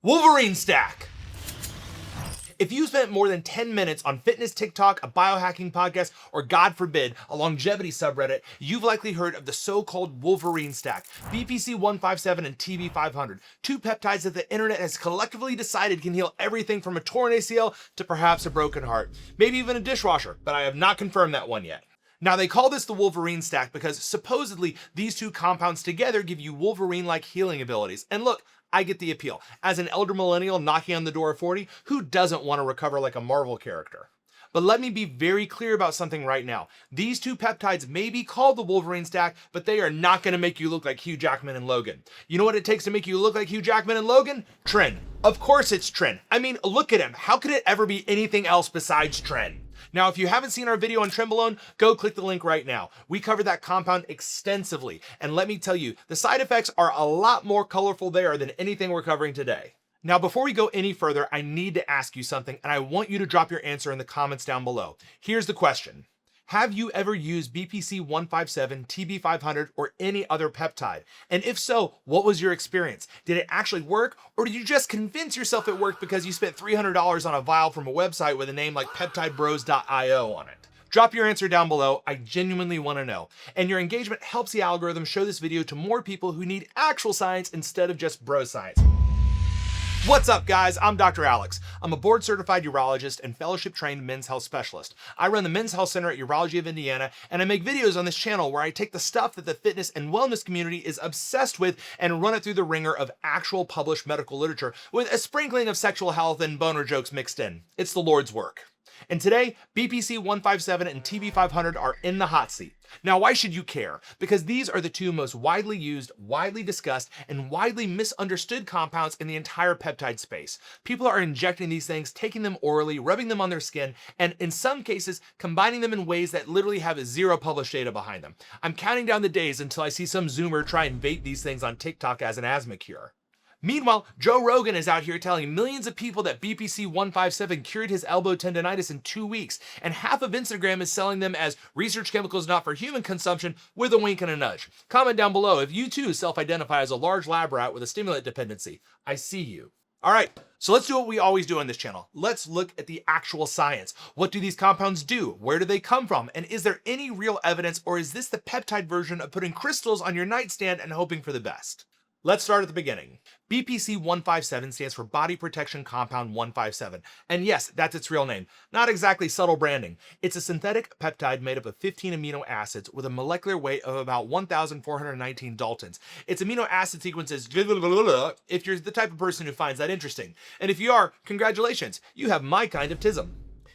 Wolverine Stack. If you spent more than 10 minutes on fitness TikTok, a biohacking podcast, or God forbid, a longevity subreddit, you've likely heard of the so-called Wolverine Stack, BPC-157 and TB-500, two peptides that the internet has collectively decided can heal everything from a torn ACL to perhaps a broken heart, maybe even a dishwasher, but I have not confirmed that one yet. Now, they call this the Wolverine Stack because supposedly these two compounds together give you Wolverine-like healing abilities. And look, I get the appeal. As an elder millennial knocking on the door of 40, who doesn't want to recover like a Marvel character? But let me be very clear about something right now. These two peptides may be called the Wolverine Stack, but they are not going to make you look like Hugh Jackman and Logan. You know what it takes to make you look like Hugh Jackman and Logan? Tren. Of course it's Tren. I mean, look at him. How could it ever be anything else besides Tren? Now, if you haven't seen our video on trenbolone, go click the link right now. We covered that compound extensively, and let me tell you, the side effects are a lot more colorful there than anything we're covering today. Now, before we go any further, I need to ask you something, and I want you to drop your answer in the comments down below. Here's the question. Have you ever used BPC-157, TB-500, or any other peptide? And if so, what was your experience? Did it actually work, or did you just convince yourself it worked because you spent $300 on a vial from a website with a name like peptidebros.io on it? Drop your answer down below. I genuinely want to know. And your engagement helps the algorithm show this video to more people who need actual science instead of just bro science. What's up, guys? I'm Dr. Alex. I'm a board-certified urologist and fellowship-trained men's health specialist. I run the Men's Health Center at Urology of Indiana, and I make videos on this channel where I take the stuff that the fitness and wellness community is obsessed with and run it through the ringer of actual published medical literature with a sprinkling of sexual health and boner jokes mixed in. It's the Lord's work. And today, BPC-157 and TB-500 are in the hot seat. Now, why should you care? Because these are the two most widely used, widely discussed, and widely misunderstood compounds in the entire peptide space. People are injecting these things, taking them orally, rubbing them on their skin, and in some cases, combining them in ways that literally have zero published data behind them. I'm counting down the days until I see some Zoomer try and vape these things on TikTok as an asthma cure. Meanwhile, Joe Rogan is out here telling millions of people that BPC-157 cured his elbow tendonitis in 2 weeks, and half of Instagram is selling them as research chemicals not for human consumption with a wink and a nudge. Comment down below if you too self-identify as a large lab rat with a stimulant dependency. I see you. All right, so let's do what we always do on this channel. Let's look at the actual science. What do these compounds do? Where do they come from? And is there any real evidence, or is this the peptide version of putting crystals on your nightstand and hoping for the best? Let's start at the beginning. BPC-157 stands for Body Protection Compound 157. And yes, that's its real name. Not exactly subtle branding. It's a synthetic peptide made up of 15 amino acids with a molecular weight of about 1,419 Daltons. Its amino acid sequence is if you're the type of person who finds that interesting. And if you are, congratulations, you have my kind of tism.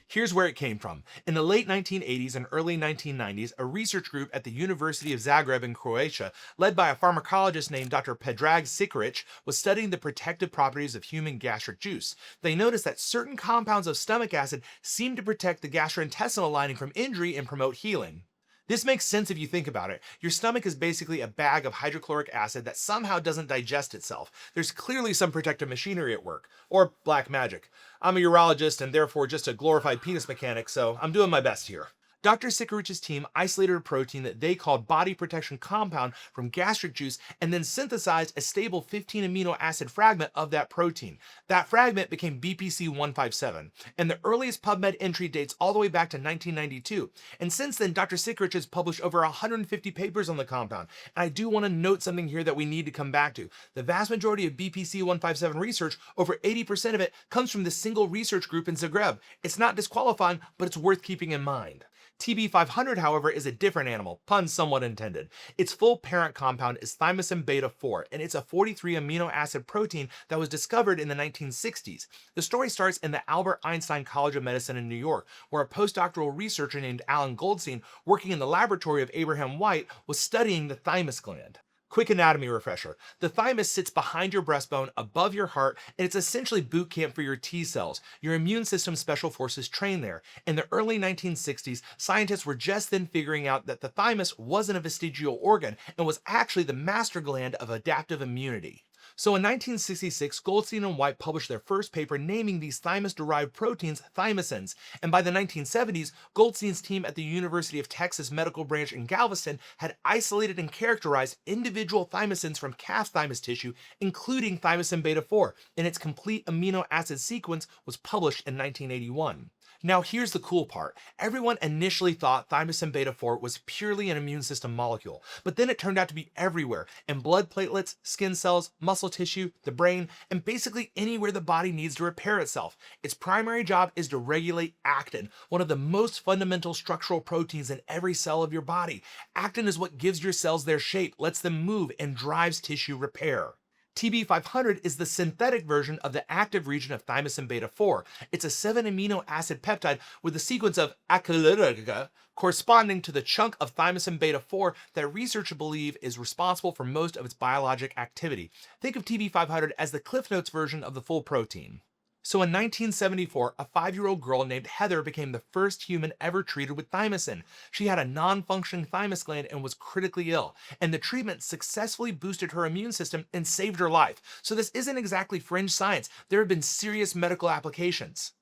Here's where it came from. In the late 1980s and early 1990s, a research group at the University of Zagreb in Croatia, led by a pharmacologist named Dr. Predrag Sikiric, was studying the protective properties of human gastric juice. They noticed that certain compounds of stomach acid seemed to protect the gastrointestinal lining from injury and promote healing. This makes sense if you think about it. Your stomach is basically a bag of hydrochloric acid that somehow doesn't digest itself. There's clearly some protective machinery at work, or black magic. I'm a urologist and therefore just a glorified penis mechanic, so I'm doing my best here. Dr. Sikiric's team isolated a protein that they called body protection compound from gastric juice and then synthesized a stable 15 amino acid fragment of that protein. That fragment became BPC-157, and the earliest PubMed entry dates all the way back to 1992. And since then, Dr. Sikiric has published over 150 papers on the compound. And I do want to note something here that we need to come back to. The vast majority of BPC-157 research, over 80% of it, comes from this single research group in Zagreb. It's not disqualifying, but it's worth keeping in mind. TB-500, however, is a different animal, pun somewhat intended. Its full parent compound is thymosin beta-4, and it's a 43 amino acid protein that was discovered in the 1960s. The story starts in the Albert Einstein College of Medicine in New York, where a postdoctoral researcher named Alan Goldstein, working in the laboratory of Abraham White, was studying the thymus gland. Quick anatomy refresher. The thymus sits behind your breastbone, above your heart, and it's essentially boot camp for your T cells. Your immune system special forces train there. In the early 1960s, scientists were just then figuring out that the thymus wasn't a vestigial organ and was actually the master gland of adaptive immunity. So in 1966, Goldstein and White published their first paper naming these thymus-derived proteins thymosins, and by the 1970s, Goldstein's team at the University of Texas Medical Branch in Galveston had isolated and characterized individual thymosins from calf thymus tissue, including thymosin beta-4, and its complete amino acid sequence was published in 1981. Now here's the cool part. Everyone initially thought thymosin beta-4 was purely an immune system molecule, but then it turned out to be everywhere in blood platelets, skin cells, muscle tissue, the brain, and basically anywhere the body needs to repair itself. Its primary job is to regulate actin, one of the most fundamental structural proteins in every cell of your body. Actin is what gives your cells their shape, lets them move, and drives tissue repair. TB-500 is the synthetic version of the active region of thymosin beta-4. It's a 7 amino acid peptide with a sequence of acrylica corresponding to the chunk of thymosin beta-4 that researchers believe is responsible for most of its biologic activity. Think of TB-500 as the Cliff Notes version of the full protein. So in 1974, a 5-year-old girl named Heather became the first human ever treated with thymosin. She had a non-functioning thymus gland and was critically ill, and the treatment successfully boosted her immune system and saved her life. So this isn't exactly fringe science. There have been serious medical applications.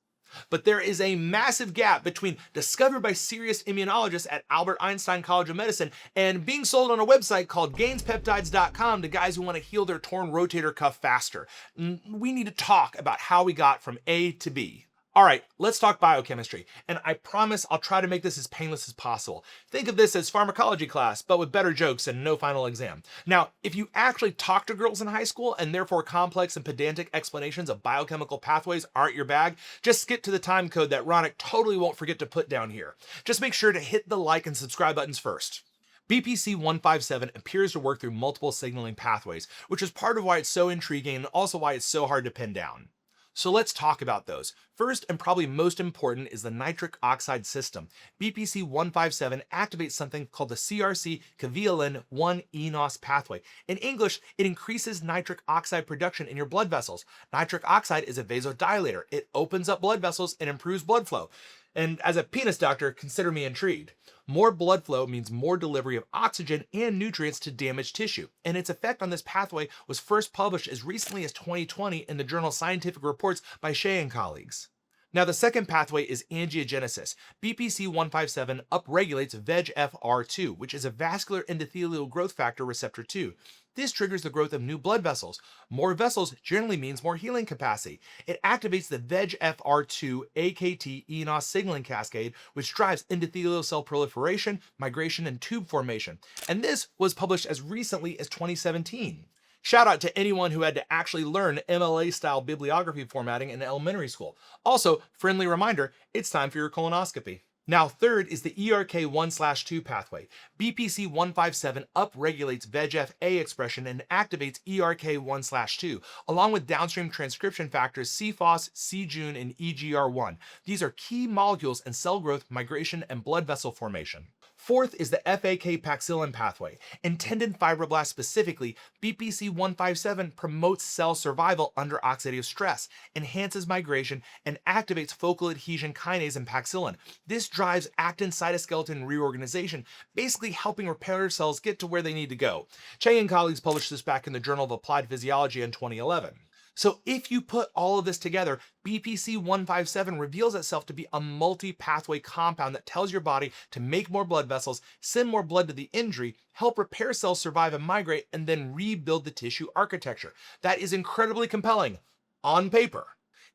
But there is a massive gap between discovered by serious immunologists at Albert Einstein College of Medicine and being sold on a website called gainspeptides.com to guys who want to heal their torn rotator cuff faster. We need to talk about how we got from A to B. All right, let's talk biochemistry, and I promise I'll try to make this as painless as possible. Think of this as pharmacology class, but with better jokes and no final exam. Now, if you actually talk to girls in high school and therefore complex and pedantic explanations of biochemical pathways aren't your bag, just skip to the time code that Ronick totally won't forget to put down here. Just make sure to hit the like and subscribe buttons first. BPC-157 appears to work through multiple signaling pathways, which is part of why it's so intriguing and also why it's so hard to pin down. So let's talk about those. First and probably most important is the nitric oxide system. BPC-157 activates something called the CRC-caveolin-1-enos pathway. In English, it increases nitric oxide production in your blood vessels. Nitric oxide is a vasodilator. It opens up blood vessels and improves blood flow. And as a penis doctor, consider me intrigued. More blood flow means more delivery of oxygen and nutrients to damaged tissue, and its effect on this pathway was first published as recently as 2020 in the journal Scientific Reports by Shea and colleagues. Now, the second pathway is angiogenesis. BPC-157 upregulates VEGF-R2, which is a vascular endothelial growth factor receptor 2. This triggers the growth of new blood vessels. More vessels generally means more healing capacity. It activates the VEGF-R2 AKT-enos signaling cascade, which drives endothelial cell proliferation, migration, and tube formation. And this was published as recently as 2017. Shout out to anyone who had to actually learn MLA-style bibliography formatting in elementary school. Also, friendly reminder, it's time for your colonoscopy. Now, third is the ERK1/2 pathway. BPC-157 upregulates VEGF-A expression and activates ERK1/2, along with downstream transcription factors CFOS, CJUN, and EGR1. These are key molecules in cell growth, migration, and blood vessel formation. Fourth is the FAK-Paxillin pathway. In tendon fibroblasts specifically, BPC-157 promotes cell survival under oxidative stress, enhances migration, and activates focal adhesion kinase and paxillin. This drives actin cytoskeleton reorganization, basically helping repair cells get to where they need to go. Chang and colleagues published this back in the Journal of Applied Physiology in 2011. So if you put all of this together, BPC-157 reveals itself to be a multi-pathway compound that tells your body to make more blood vessels, send more blood to the injury, help repair cells survive and migrate, and then rebuild the tissue architecture. That is incredibly compelling on paper.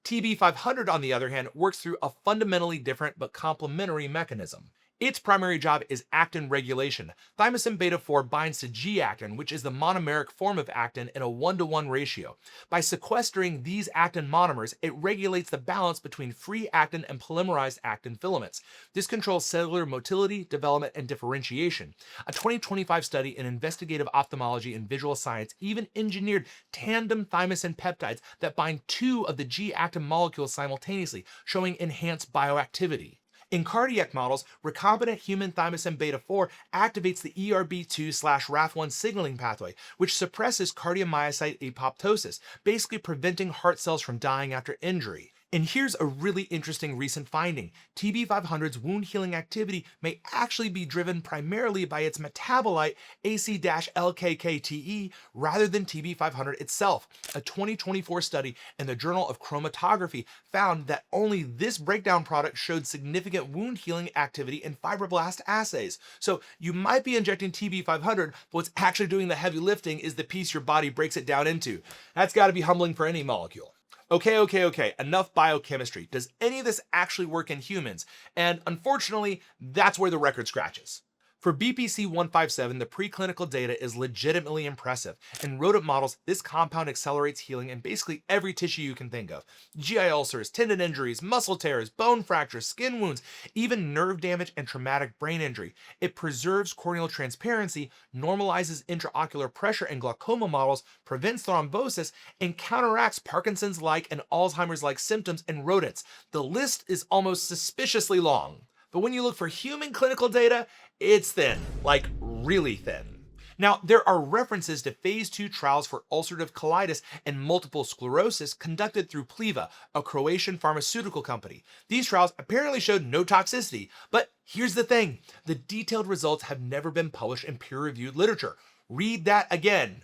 TB-500, on the other hand, works through a fundamentally different but complementary mechanism. Its primary job is actin regulation. Thymosin beta-4 binds to G-actin, which is the monomeric form of actin, in a 1-to-1 ratio. By sequestering these actin monomers, it regulates the balance between free actin and polymerized actin filaments. This controls cellular motility, development, and differentiation. A 2025 study in investigative ophthalmology and visual science even engineered tandem thymosin peptides that bind 2 of the G-actin molecules simultaneously, showing enhanced bioactivity. In cardiac models, recombinant human thymosin beta-4 activates the ERB2/RAF1 signaling pathway, which suppresses cardiomyocyte apoptosis, basically preventing heart cells from dying after injury. And here's a really interesting recent finding. TB-500's wound healing activity may actually be driven primarily by its metabolite AC-LKKTE rather than TB-500 itself. A 2024 study in the Journal of Chromatography found that only this breakdown product showed significant wound healing activity in fibroblast assays. So you might be injecting TB-500, but what's actually doing the heavy lifting is the piece your body breaks it down into. That's got to be humbling for any molecule. Okay, enough biochemistry. Does any of this actually work in humans? And unfortunately, that's where the record scratches. For BPC-157, the preclinical data is legitimately impressive. In rodent models, this compound accelerates healing in basically every tissue you can think of. GI ulcers, tendon injuries, muscle tears, bone fractures, skin wounds, even nerve damage and traumatic brain injury. It preserves corneal transparency, normalizes intraocular pressure in glaucoma models, prevents thrombosis, and counteracts Parkinson's-like and Alzheimer's-like symptoms in rodents. The list is almost suspiciously long. But when you look for human clinical data, it's thin, like really thin. Now, there are references to phase 2 trials for ulcerative colitis and multiple sclerosis conducted through Pliva, a Croatian pharmaceutical company. These trials apparently showed no toxicity, but here's the thing, the detailed results have never been published in peer-reviewed literature. Read that again.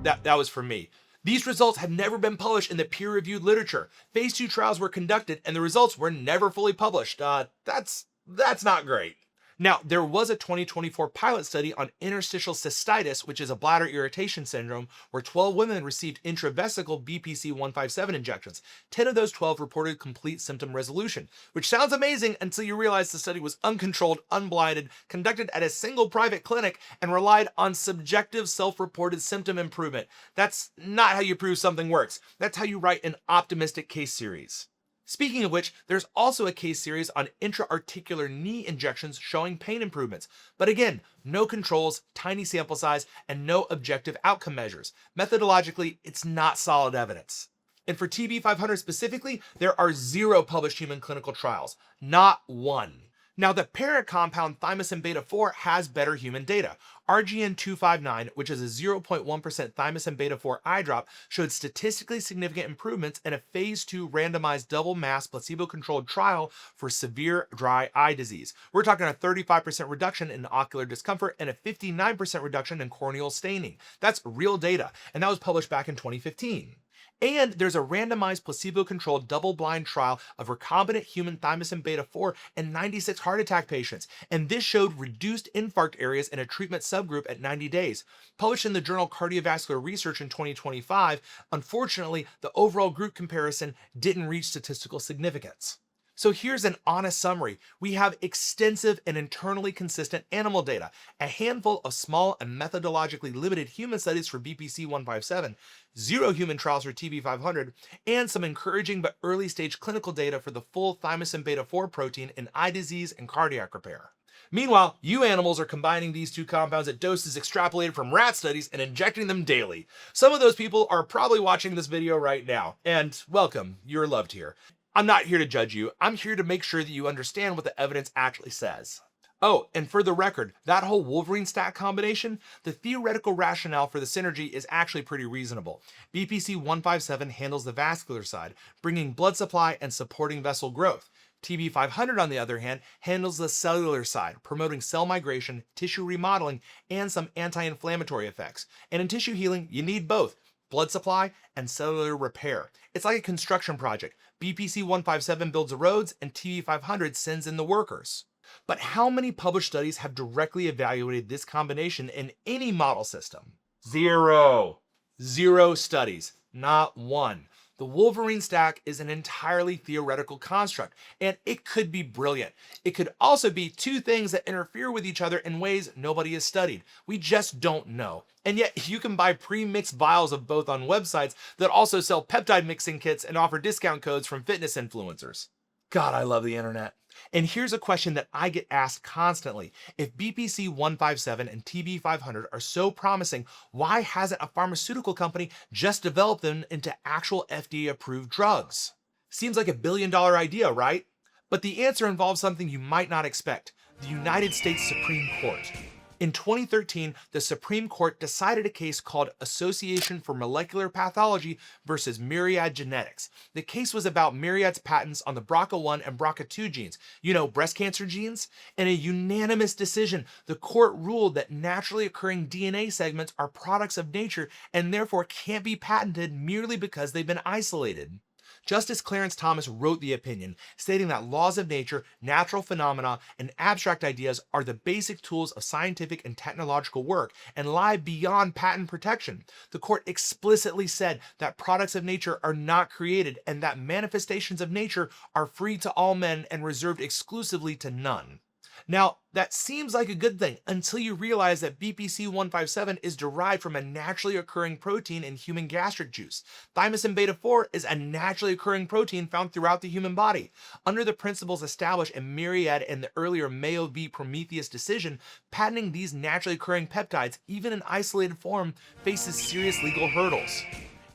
That was from me. These results have never been published in the peer-reviewed literature. Phase 2 trials were conducted and the results were never fully published. That's not great. Now, there was a 2024 pilot study on interstitial cystitis, which is a bladder irritation syndrome, where 12 women received intravesical BPC-157 injections. 10 of those 12 reported complete symptom resolution, which sounds amazing until you realize the study was uncontrolled, unblinded, conducted at a single private clinic, and relied on subjective self-reported symptom improvement. That's not how you prove something works. That's how you write an optimistic case series. Speaking of which, there's also a case series on intra-articular knee injections showing pain improvements. But again, no controls, tiny sample size, and no objective outcome measures. Methodologically, it's not solid evidence. And for TB-500 specifically, there are 0 published human clinical trials. Not one. Now, the parent compound Thymosin beta-4 has better human data. RGN-259, which is a 0.1% Thymosin beta-4 eye drop, showed statistically significant improvements in a phase 2 randomized double-masked placebo-controlled trial for severe dry eye disease. We're talking a 35% reduction in ocular discomfort and a 59% reduction in corneal staining. That's real data, and that was published back in 2015. And there's a randomized placebo-controlled double-blind trial of recombinant human Thymosin beta-4 in 96 heart attack patients, and this showed reduced infarct areas in a treatment subgroup at 90 days. Published in the journal Cardiovascular Research in 2025, unfortunately, the overall group comparison didn't reach statistical significance. So here's an honest summary. We have extensive and internally consistent animal data, a handful of small and methodologically limited human studies for BPC-157, 0 human trials for TB-500, and some encouraging but early stage clinical data for the full Thymosin beta-4 protein in eye disease and cardiac repair. Meanwhile, you animals are combining these 2 compounds at doses extrapolated from rat studies and injecting them daily. Some of those people are probably watching this video right now, and welcome, you're loved here. I'm not here to judge you. I'm here to make sure that you understand what the evidence actually says. Oh, and for the record, that whole Wolverine Stack combination, the theoretical rationale for the synergy is actually pretty reasonable. BPC-157 handles the vascular side, bringing blood supply and supporting vessel growth. TB-500, on the other hand, handles the cellular side, promoting cell migration, tissue remodeling, and some anti-inflammatory effects. And in tissue healing, you need both blood supply and cellular repair. It's like a construction project. BPC-157 builds the roads and TB-500 sends in the workers. But how many published studies have directly evaluated this combination in any model system? 0. 0 studies, not one. The Wolverine Stack is an entirely theoretical construct, and it could be brilliant. It could also be 2 things that interfere with each other in ways nobody has studied. We just don't know. And yet you can buy pre-mixed vials of both on websites that also sell peptide mixing kits and offer discount codes from fitness influencers. God, I love the internet. And here's a question that I get asked constantly. If BPC-157 and TB-500 are so promising, why hasn't a pharmaceutical company just developed them into actual FDA-approved drugs? Seems like $1 billion idea, right? But the answer involves something you might not expect: the United States Supreme Court. In 2013, the Supreme Court decided a case called Association for Molecular Pathology versus Myriad Genetics. The case was about Myriad's patents on the BRCA1 and BRCA2 genes, breast cancer genes. In a unanimous decision, the court ruled that naturally occurring DNA segments are products of nature and therefore can't be patented merely because they've been isolated. Justice Clarence Thomas wrote the opinion, stating that laws of nature, natural phenomena, and abstract ideas are the basic tools of scientific and technological work and lie beyond patent protection. The court explicitly said that products of nature are not created and that manifestations of nature are free to all men and reserved exclusively to none. Now, that seems like a good thing until you realize that BPC-157 is derived from a naturally occurring protein in human gastric juice. Thymosin beta-4 is a naturally occurring protein found throughout the human body. Under the principles established in Myriad and the earlier Mayo v. Prometheus decision, patenting these naturally occurring peptides, even in isolated form, faces serious legal hurdles.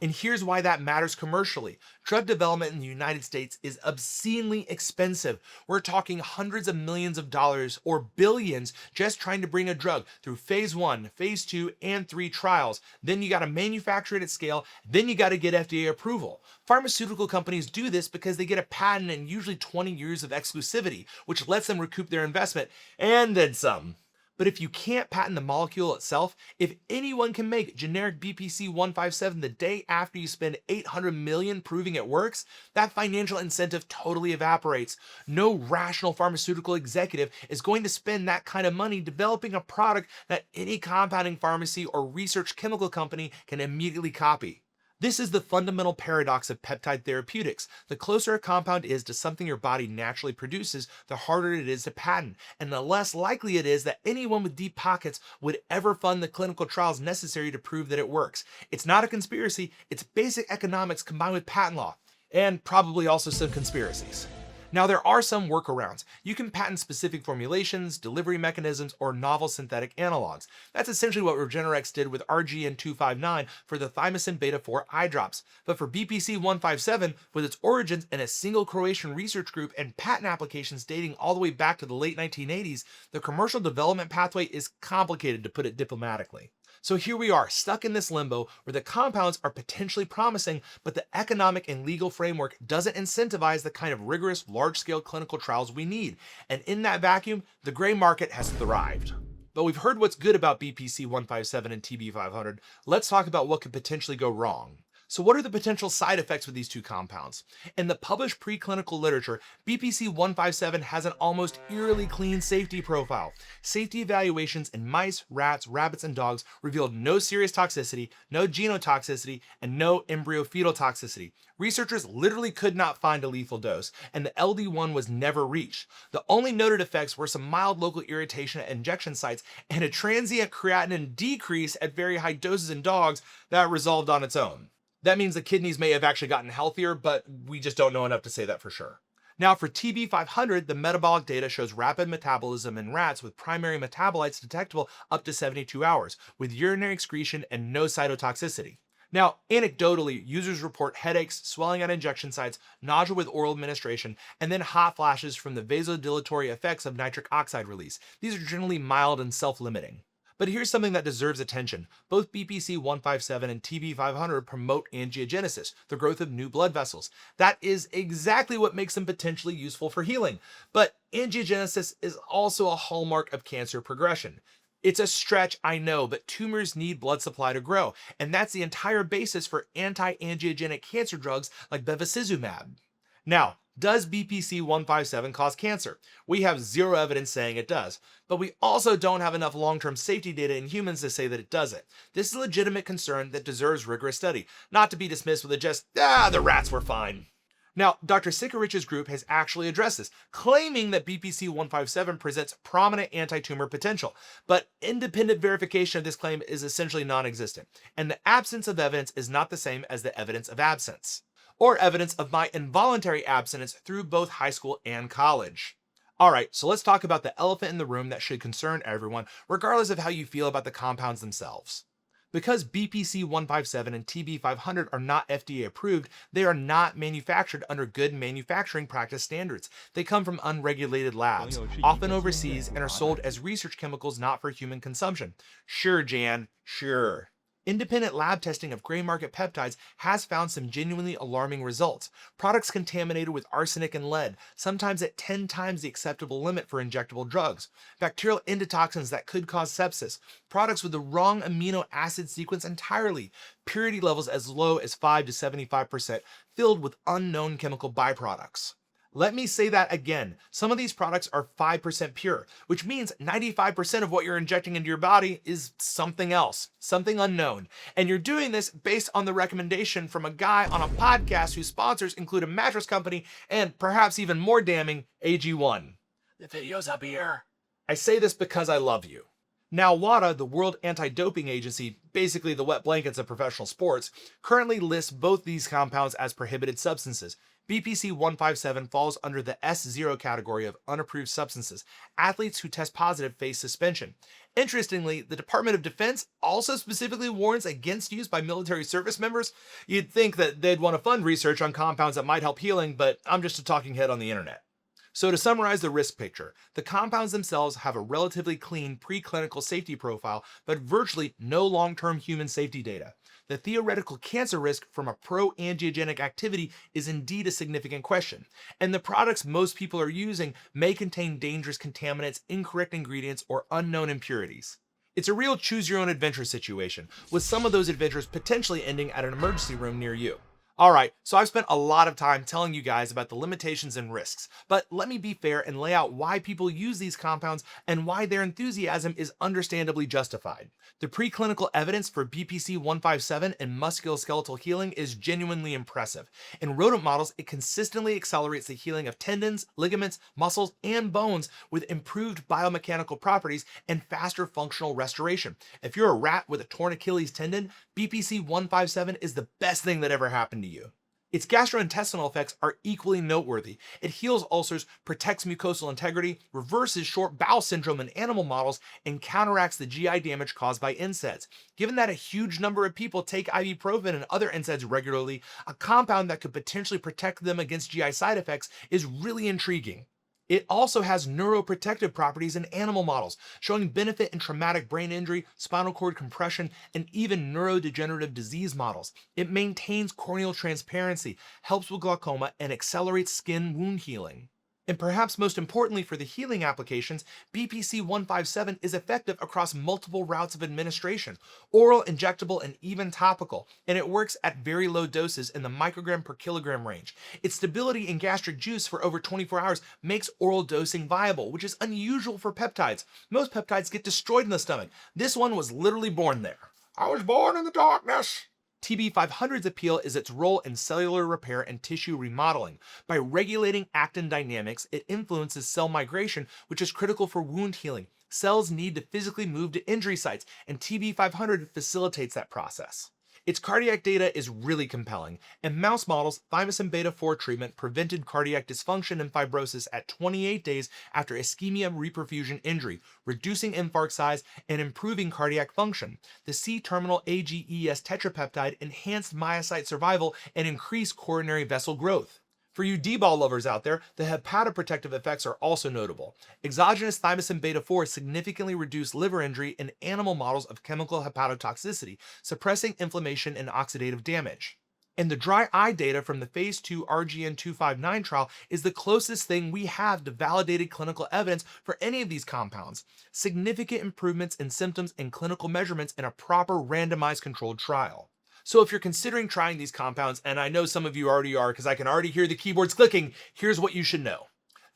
And here's why that matters commercially. Drug development in the United States is obscenely expensive. We're talking hundreds of millions of dollars or billions just trying to bring a drug through phase 1, phase 2, and 3 trials. Then you got to manufacture it at scale. Then you got to get FDA approval. Pharmaceutical companies do this because they get a patent and usually 20 years of exclusivity, which lets them recoup their investment and then some. But if you can't patent the molecule itself, if anyone can make generic BPC-157 the day after you spend $800 million proving it works, that financial incentive totally evaporates. No rational pharmaceutical executive is going to spend that kind of money developing a product that any compounding pharmacy or research chemical company can immediately copy. This is the fundamental paradox of peptide therapeutics. The closer a compound is to something your body naturally produces, the harder it is to patent, and the less likely it is that anyone with deep pockets would ever fund the clinical trials necessary to prove that it works. It's not a conspiracy, it's basic economics combined with patent law, and probably also some conspiracies. Now, there are some workarounds. You can patent specific formulations, delivery mechanisms, or novel synthetic analogs. That's essentially what Regenerex did with RGN-259 for the Thymosin beta-4 eye drops. But for BPC-157, with its origins in a single Croatian research group and patent applications dating all the way back to the late 1980s, the commercial development pathway is complicated, to put it diplomatically. So here we are, stuck in this limbo where the compounds are potentially promising, but the economic and legal framework doesn't incentivize the kind of rigorous, large-scale clinical trials we need. And in that vacuum, the gray market has thrived. But we've heard what's good about BPC-157 and TB-500. Let's talk about what could potentially go wrong. So what are the potential side effects with these two compounds? In the published preclinical literature, BPC-157 has an almost eerily clean safety profile. Safety evaluations in mice, rats, rabbits, and dogs revealed no serious toxicity, no genotoxicity, and no embryo-fetal toxicity. Researchers literally could not find a lethal dose, and the LD1 was never reached. The only noted effects were some mild local irritation at injection sites and a transient creatinine decrease at very high doses in dogs that resolved on its own. That means the kidneys may have actually gotten healthier, but we just don't know enough to say that for sure. Now for TB-500, the metabolic data shows rapid metabolism in rats with primary metabolites detectable up to 72 hours, with urinary excretion and no cytotoxicity. Now, anecdotally, users report headaches, swelling at injection sites, nausea with oral administration, and then hot flashes from the vasodilatory effects of nitric oxide release. These are generally mild and self-limiting. But here's something that deserves attention. Both BPC-157 and TB-500 promote angiogenesis, the growth of new blood vessels. That is exactly what makes them potentially useful for healing. But angiogenesis is also a hallmark of cancer progression. It's a stretch, I know, but tumors need blood supply to grow, and that's the entire basis for anti-angiogenic cancer drugs like bevacizumab. Now, does BPC-157 cause cancer? We have zero evidence saying it does, but we also don't have enough long-term safety data in humans to say that it doesn't. This is a legitimate concern that deserves rigorous study, not to be dismissed with a just, the rats were fine. Now, Dr. Sikorich's group has actually addressed this, claiming that BPC-157 presents prominent anti-tumor potential, but independent verification of this claim is essentially non-existent, and the absence of evidence is not the same as the evidence of absence, or evidence of my involuntary abstinence through both high school and college. Alright, so let's talk about the elephant in the room that should concern everyone, regardless of how you feel about the compounds themselves. Because BPC-157 and TB-500 are not FDA approved, they are not manufactured under good manufacturing practice standards. They come from unregulated labs, often overseas, and are sold as research chemicals not for human consumption. Sure, Jan, sure. Independent lab testing of gray market peptides has found some genuinely alarming results. Products contaminated with arsenic and lead, sometimes at 10 times the acceptable limit for injectable drugs. Bacterial endotoxins that could cause sepsis. Products with the wrong amino acid sequence entirely. Purity levels as low as 5 to 75%, filled with unknown chemical byproducts. Let me say that again. Some of these products are 5% pure, which means 95% of what you're injecting into your body is something else, something unknown. And you're doing this based on the recommendation from a guy on a podcast whose sponsors include a mattress company and, perhaps even more damning, AG1. The video's up here. I say this because I love you. Now, WADA, the World Anti-Doping Agency, basically the wet blankets of professional sports, currently lists both these compounds as prohibited substances. BPC-157 falls under the S0 category of unapproved substances. Athletes who test positive face suspension. Interestingly, the Department of Defense also specifically warns against use by military service members. You'd think that they'd want to fund research on compounds that might help healing, but I'm just a talking head on the internet. So to summarize the risk picture, the compounds themselves have a relatively clean preclinical safety profile, but virtually no long-term human safety data. The theoretical cancer risk from a pro-angiogenic activity is indeed a significant question, and the products most people are using may contain dangerous contaminants, incorrect ingredients, or unknown impurities. It's a real choose-your-own-adventure situation, with some of those adventures potentially ending at an emergency room near you. Alright, so I've spent a lot of time telling you guys about the limitations and risks, but let me be fair and lay out why people use these compounds and why their enthusiasm is understandably justified. The preclinical evidence for BPC-157 and musculoskeletal healing is genuinely impressive. In rodent models, it consistently accelerates the healing of tendons, ligaments, muscles, and bones with improved biomechanical properties and faster functional restoration. If you're a rat with a torn Achilles tendon, BPC-157 is the best thing that ever happened to you. Its gastrointestinal effects are equally noteworthy. It heals ulcers, protects mucosal integrity, reverses short bowel syndrome in animal models, and counteracts the GI damage caused by NSAIDs. Given that a huge number of people take ibuprofen and other NSAIDs regularly, a compound that could potentially protect them against GI side effects is really intriguing. It also has neuroprotective properties in animal models, showing benefit in traumatic brain injury, spinal cord compression, and even neurodegenerative disease models. It maintains corneal transparency, helps with glaucoma, and accelerates skin wound healing. And perhaps most importantly for the healing applications, BPC-157 is effective across multiple routes of administration, oral, injectable, and even topical, and it works at very low doses in the microgram per kilogram range. Its stability in gastric juice for over 24 hours makes oral dosing viable, which is unusual for peptides. Most peptides get destroyed in the stomach. This one was literally born there. I was born in the darkness. TB-500's appeal is its role in cellular repair and tissue remodeling. By regulating actin dynamics, it influences cell migration, which is critical for wound healing. Cells need to physically move to injury sites, and TB-500 facilitates that process. Its cardiac data is really compelling. In mouse models, thymosin beta-4 treatment prevented cardiac dysfunction and fibrosis at 28 days after ischemia reperfusion injury, reducing infarct size and improving cardiac function. The C-terminal AGES tetrapeptide enhanced myocyte survival and increased coronary vessel growth. For you D-ball lovers out there, the hepatoprotective effects are also notable. Exogenous thymosin beta-4 significantly reduced liver injury in animal models of chemical hepatotoxicity, suppressing inflammation and oxidative damage. And the dry eye data from the phase 2 RGN-259 trial is the closest thing we have to validated clinical evidence for any of these compounds. Significant improvements in symptoms and clinical measurements in a proper randomized controlled trial. So if you're considering trying these compounds, and I know some of you already are because I can already hear the keyboards clicking, here's what you should know.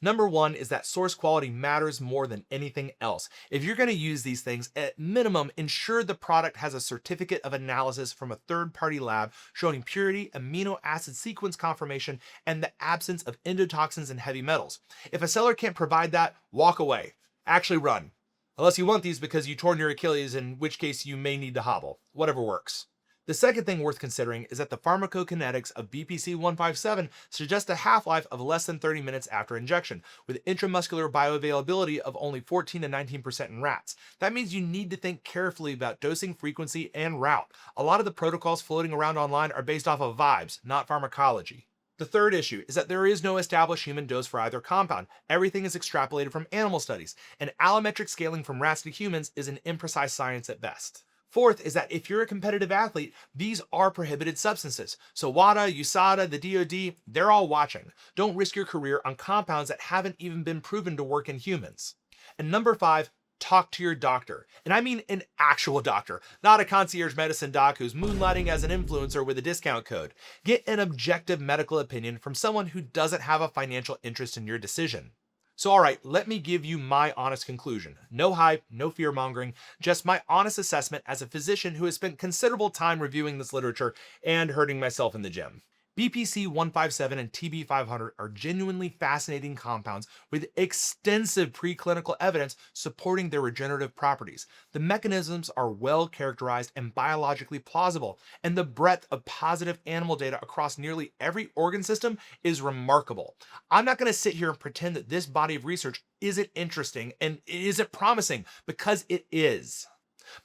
Number one is that source quality matters more than anything else. If you're going to use these things, at minimum, ensure the product has a certificate of analysis from a third-party lab showing purity, amino acid sequence confirmation, and the absence of endotoxins and heavy metals. If a seller can't provide that, walk away. Actually run. Unless you want these because you torn your Achilles, in which case you may need to hobble. Whatever works. The second thing worth considering is that the pharmacokinetics of BPC-157 suggest a half-life of less than 30 minutes after injection, with intramuscular bioavailability of only 14 to 19% in rats. That means you need to think carefully about dosing frequency and route. A lot of the protocols floating around online are based off of vibes, not pharmacology. The third issue is that there is no established human dose for either compound. Everything is extrapolated from animal studies, and allometric scaling from rats to humans is an imprecise science at best. Fourth is that if you're a competitive athlete, these are prohibited substances. So WADA, USADA, the DoD, they're all watching. Don't risk your career on compounds that haven't even been proven to work in humans. And number 5, talk to your doctor. And I mean an actual doctor, not a concierge medicine doc who's moonlighting as an influencer with a discount code. Get an objective medical opinion from someone who doesn't have a financial interest in your decision. So all right, let me give you my honest conclusion. No hype, no fear mongering, just my honest assessment as a physician who has spent considerable time reviewing this literature and hurting myself in the gym. BPC-157 and TB-500 are genuinely fascinating compounds with extensive preclinical evidence supporting their regenerative properties. The mechanisms are well characterized and biologically plausible, and the breadth of positive animal data across nearly every organ system is remarkable. I'm not going to sit here and pretend that this body of research isn't interesting and isn't promising, because it is.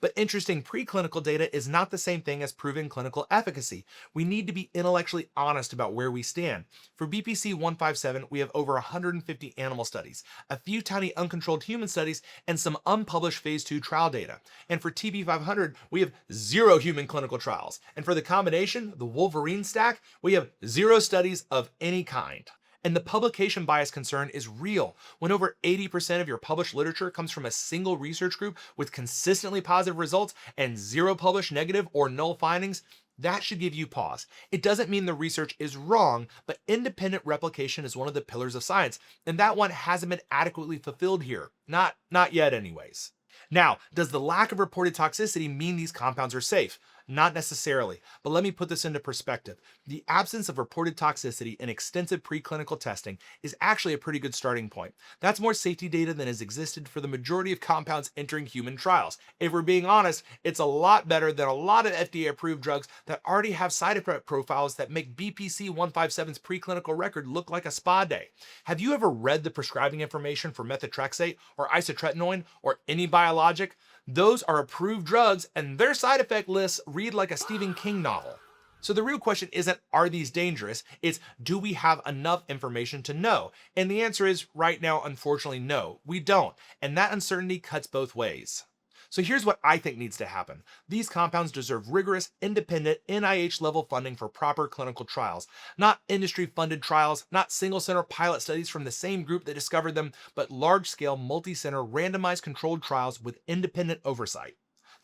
But interesting preclinical data is not the same thing as proven clinical efficacy. We need to be intellectually honest about where we stand. For BPC-157, we have over 150 animal studies, a few tiny uncontrolled human studies, and some unpublished phase 2 trial data. And for TB-500, we have 0 human clinical trials. And for the combination, the Wolverine Stack, we have 0 studies of any kind. And the publication bias concern is real. When over 80% of your published literature comes from a single research group with consistently positive results and 0 published negative or null findings, that should give you pause. It doesn't mean the research is wrong, but independent replication is one of the pillars of science, and that one hasn't been adequately fulfilled here. Not yet anyways. Now, does the lack of reported toxicity mean these compounds are safe? Not necessarily, but let me put this into perspective. The absence of reported toxicity in extensive preclinical testing is actually a pretty good starting point. That's more safety data than has existed for the majority of compounds entering human trials. If we're being honest, it's a lot better than a lot of FDA-approved drugs that already have side effect profiles that make BPC-157's preclinical record look like a spa day. Have you ever read the prescribing information for methotrexate or isotretinoin or any biologic? Those are approved drugs, and their side effect lists read like a Stephen King novel. So the real question isn't, are these dangerous? It's, do we have enough information to know? And the answer is, right now, unfortunately, no, we don't. And that uncertainty cuts both ways. So here's what I think needs to happen. These compounds deserve rigorous, independent, NIH-level funding for proper clinical trials. Not industry-funded trials, not single-center pilot studies from the same group that discovered them, but large-scale, multi-center, randomized controlled trials with independent oversight.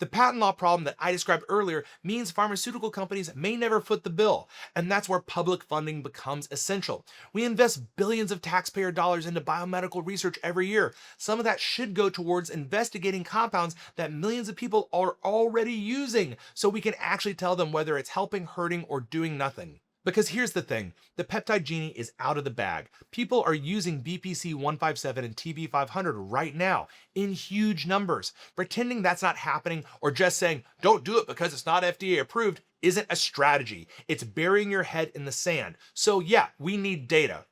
The patent law problem that I described earlier means pharmaceutical companies may never foot the bill, and that's where public funding becomes essential. We invest billions of taxpayer dollars into biomedical research every year. Some of that should go towards investigating compounds that millions of people are already using, so we can actually tell them whether it's helping, hurting, or doing nothing. Because here's the thing, the peptide genie is out of the bag. People are using BPC-157 and TB-500 right now in huge numbers. Pretending that's not happening or just saying, don't do it because it's not FDA approved, isn't a strategy. It's burying your head in the sand. So yeah, we need data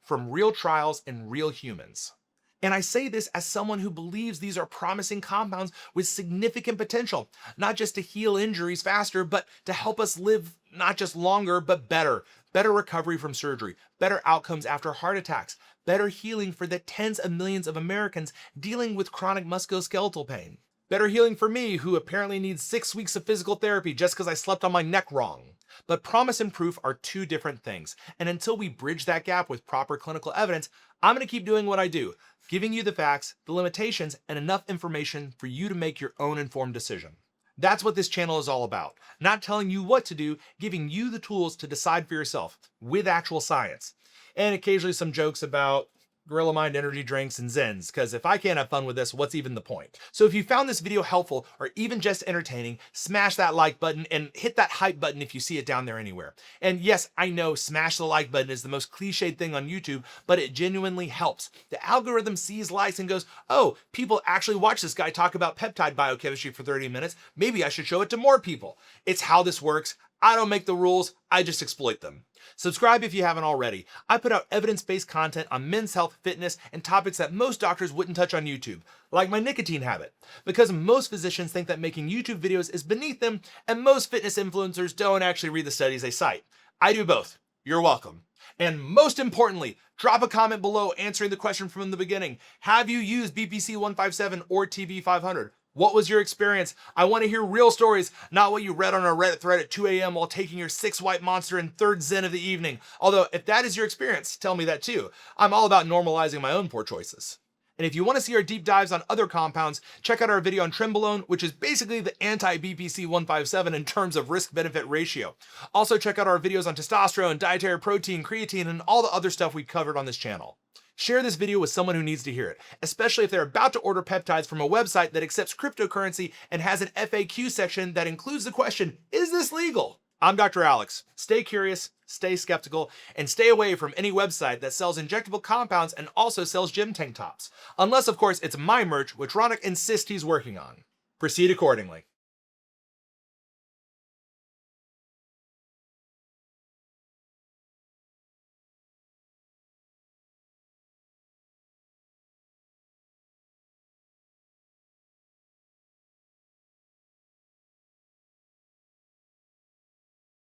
from real trials and real humans. And I say this as someone who believes these are promising compounds with significant potential, not just to heal injuries faster, but to help us live not just longer, but better. Better recovery from surgery, better outcomes after heart attacks, better healing for the tens of millions of Americans dealing with chronic musculoskeletal pain. Better healing for me, who apparently needs 6 weeks of physical therapy just because I slept on my neck wrong. But promise and proof are two different things. And until we bridge that gap with proper clinical evidence, I'm going to keep doing what I do, giving you the facts, the limitations, and enough information for you to make your own informed decision. That's what this channel is all about. Not telling you what to do, giving you the tools to decide for yourself with actual science. And occasionally some jokes about Gorilla Mind energy drinks and Zens, because if I can't have fun with this, what's even the point? So if you found this video helpful or even just entertaining, smash that like button and hit that hype button if you see it down there anywhere. And yes, I know smash the like button is the most cliched thing on YouTube, but it genuinely helps. The algorithm sees likes and goes, oh, people actually watch this guy talk about peptide biochemistry for 30 minutes. Maybe I should show it to more people. It's how this works. I don't make the rules, I just exploit them. Subscribe if you haven't already. I put out evidence-based content on men's health, fitness, and topics that most doctors wouldn't touch on YouTube, like my nicotine habit, because most physicians think that making YouTube videos is beneath them, and most fitness influencers don't actually read the studies they cite. I do both. You're welcome. And most importantly, drop a comment below answering the question from the beginning. Have you used BPC-157 or TB-500? What was your experience? I want to hear real stories, not what you read on a Reddit thread at 2 a.m. while taking your 6 white monster and 3rd Zen of the evening. Although, if that is your experience, tell me that too. I'm all about normalizing my own poor choices. And if you want to see our deep dives on other compounds, check out our video on Trenbolone, which is basically the anti-BPC-157 in terms of risk-benefit ratio. Also check out our videos on testosterone, dietary protein, creatine, and all the other stuff we covered on this channel. Share this video with someone who needs to hear it, especially if they're about to order peptides from a website that accepts cryptocurrency and has an FAQ section that includes the question, is this legal? I'm Dr. Alex. Stay curious, stay skeptical, and stay away from any website that sells injectable compounds and also sells gym tank tops. Unless, of course, it's my merch, which Ronick insists he's working on. Proceed accordingly.